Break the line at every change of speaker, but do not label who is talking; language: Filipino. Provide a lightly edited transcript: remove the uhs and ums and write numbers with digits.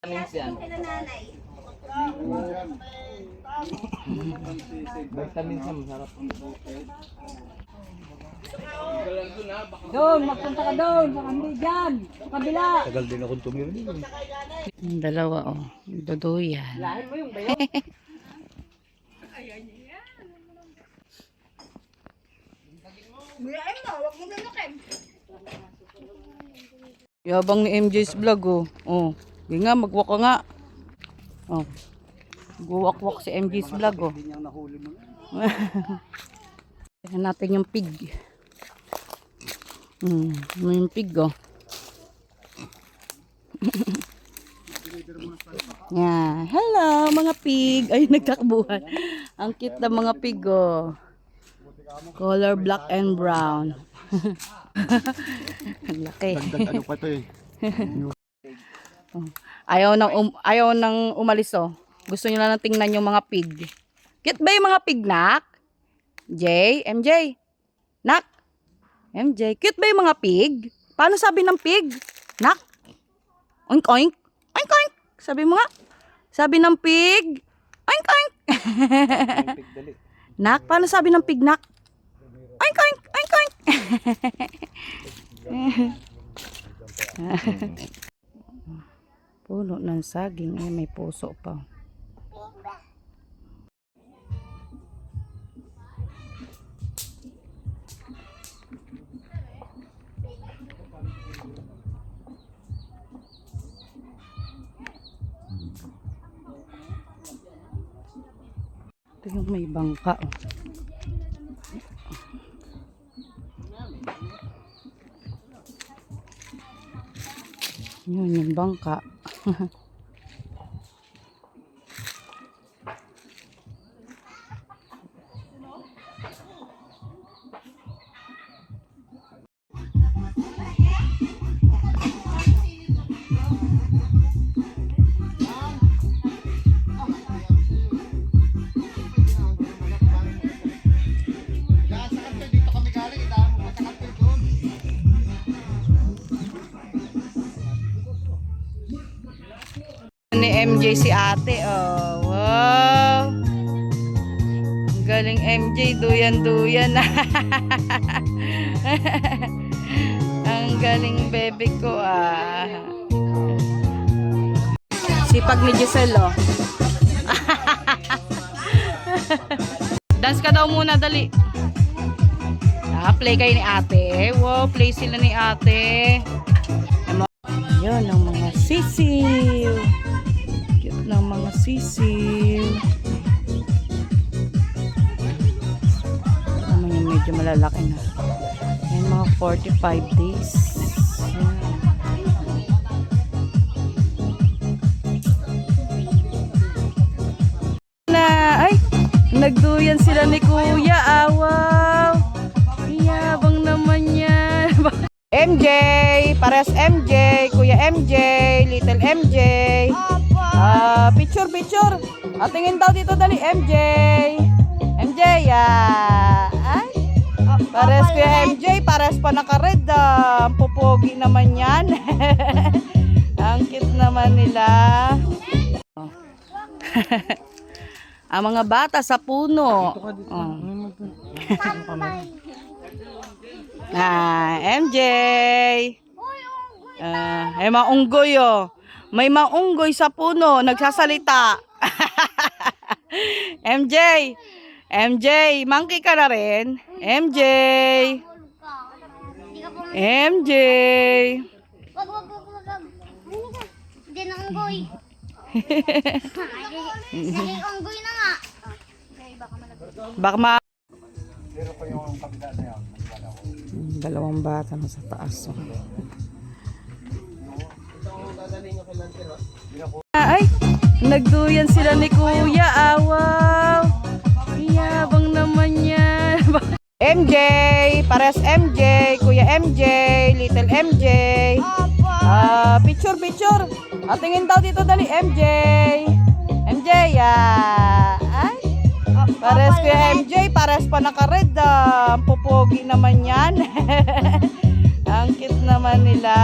Vitamins yan. Vitamins yan, masarap.
Doon, magpunta ka doon. Sa kanila dyan. Sa kabila.
Tagal din akong tumira dito.
Yung dalawa, oh. Dodoyan.
Lahin mo yung bayo.
Yabang ni MJ's vlog, oh. Oh. Hindi nga, magwak ka nga. Oh. Guwak-wak si MJ's vlog, oh. Tignan natin yung pig. Yung pig, oh. Yeah. Hello, mga pig. Ay, nagtakbuhan. Ang cute na mga pig, oh. Color black and brown. Ang laki.
Dagdag ano pa to eh.
Ayaw nang umalis, oh. Gusto niyo lang tingnan yung mga pig. Cute ba yung mga pig, Nak? MJ? Nak? MJ, cute ba yung mga pig? Paano sabi ng pig? Nak? Oink oink. Oink oink. Sabi mo nga. Sabi ng pig. Oink oink. Nak, paano sabi ng pig, Nak? Oink oink. Oink oink. Puno ng saging, eh, may puso pa. Ito yung may bangka, oh. Yun yung bangka. Ni MJ si ate, oh. Wow. Ang galing MJ, duyan-duyan. Ang galing bebe ko, ah. Sipag ni Giselle, oh. Dance ka daw muna, dali. Play kayo ni ate. Wow, play sila ni ate. Yun, ang mga sisiw. Cute ng mga sisiw. Naman yung medyo malalaki na. Yan, mga 45 days. Na, ay, nagduyan sila ni Kuya. Ah, wow. Iyabang naman yan. MJ, pares MJ, Kuya MJ, Little MJ. Picture. Tingin daw dito dali, MJ. MJ, ay. Pares Kuya MJ, pares pa naka-red. Ang pupogi naman yan. Ang cute naman nila. Ang mga bata sa puno. MJ. May maunggoy, oh. May maunggoy sa puno, nagsasalita. MJ, monkey ka na rin. MJ.
Wag. Hindi na unggoy. Naging unggoy na nga.
Baka ma... Dalawang bata na sa taas. Ay, nagduyan sila ni Kuya. Ah, wow. Iyabang naman yan. MJ, pares MJ, Kuya MJ, Little MJ. Picture. Tingin daw dito dali, MJ. MJ, ay. Pares Kuya MJ, pares pa naka-red. Ang pupogi naman yan. Ang cute naman nila.